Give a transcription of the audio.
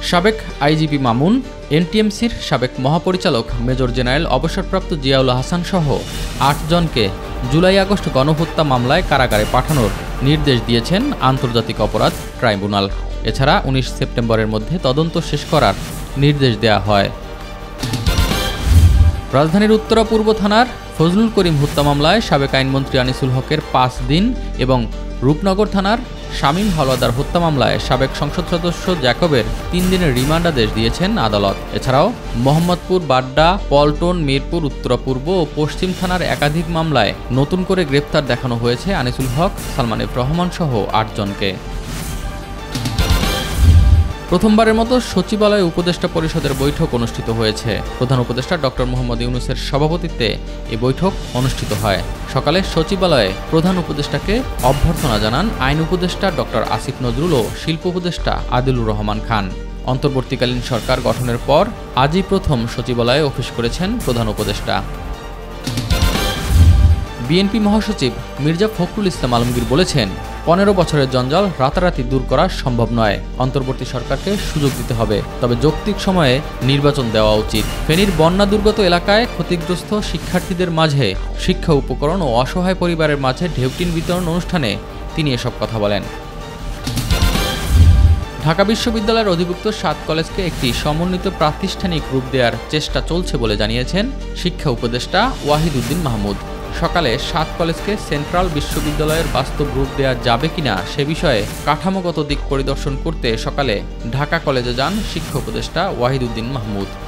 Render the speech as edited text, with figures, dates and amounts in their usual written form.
সাবেক আইজিপি মামুন, এনটিএমসির সাবেক মহাপরিচালক মেজর জেনারেল অবসরপ্রাপ্ত জিয়াউল হাসান সহ ৮ জনকে জুলাই-আগস্ট গণহত্যা মামলায় কারাগারে পাঠানোর নির্দেশ দিয়েছেন আন্তর্জাতিক অপরাধ ট্রাইব্যুনাল। এছাড়া ১৯ সেপ্টেম্বরের মধ্যে তদন্ত শেষ করার নির্দেশ দেওয়া হয়। রাজধানীর উত্তরা-পূর্ব থানার ফজলুল করিম হত্যা মামলায় সাবেক আইনমন্ত্রী আনিসুল হকের ৫ দিন এবং রূপনগর থানার শামীম হাওলাদার হত্যা মামলায় সাবেক সংসদ সদস্য জ্যাকবের ৩ দিনের রিমান্ডাদেশ দিয়েছেন আদালত। এছাড়াও মোহাম্মদপুর, বাড্ডা, পল্টন, মিরপুর, উত্তরা-পূর্ব ও পশ্চিম থানার একাধিক মামলায় নতুন করে গ্রেপ্তার দেখানো হয়েছে আনিসুল হক, সালমান এফ রহমান সহ ৮ জনকে। প্রথমবারের মতো সচিবালয় উপদেষ্টা পরিষদের বৈঠক অনুষ্ঠিত হয়েছে। প্রধান উপদেষ্টা ডক্টর মোহাম্মদ ইউনূসের সভাপতিত্বে এই বৈঠক অনুষ্ঠিত হয়। সকালে সচিবালয়ে প্রধান উপদেষ্টাকে অভ্যর্থনা জানান আইন উপদেষ্টা ডক্টর আসিফ নজরুল ও শিল্প উপদেষ্টা আদিলুর রহমান খান। অন্তর্বর্তীকালীন সরকার গঠনের পর আজই প্রথম সচিবালয়ে অফিস করেছেন প্রধান উপদেষ্টা। বিএনপি মহাসচিব মির্জা ফখরুল ইসলাম আলমগীর বলেছেন, ১৫ বছরের জঞ্জাল রাতারাতি দূর করা সম্ভব নয়। অন্তর্বর্তী সরকারকে সুযোগ দিতে হবে, তবে যৌক্তিক সময়ে নির্বাচন দেওয়া উচিত। ফেনীর বন্যা দুর্গত এলাকায় ক্ষতিগ্রস্ত শিক্ষার্থীদের মাঝে শিক্ষা উপকরণ ও অসহায় পরিবারের মাঝে ঢেউটিন বিতরণ অনুষ্ঠানে তিনি এসব কথা বলেন। ঢাকা বিশ্ববিদ্যালয়ের অধিভুক্ত ৭ কলেজকে একটি সমন্বিত প্রাতিষ্ঠানিক রূপ দেওয়ার চেষ্টা চলছে বলে জানিয়েছেন শিক্ষা উপদেষ্টা ওয়াহিদ উদ্দিন মাহমুদ। সকালে ৭ কলেজকে সেন্ট্রাল বিশ্ববিদ্যালয়ের বাস্তব রূপ দেওয়া যাবে কিনা সে বিষয়ে কাঠামোগত দিক পরিদর্শন করতে সকালে ঢাকা কলেজে যান শিক্ষা উপদেষ্টা ওয়াহিদ উদ্দিন মাহমুদ।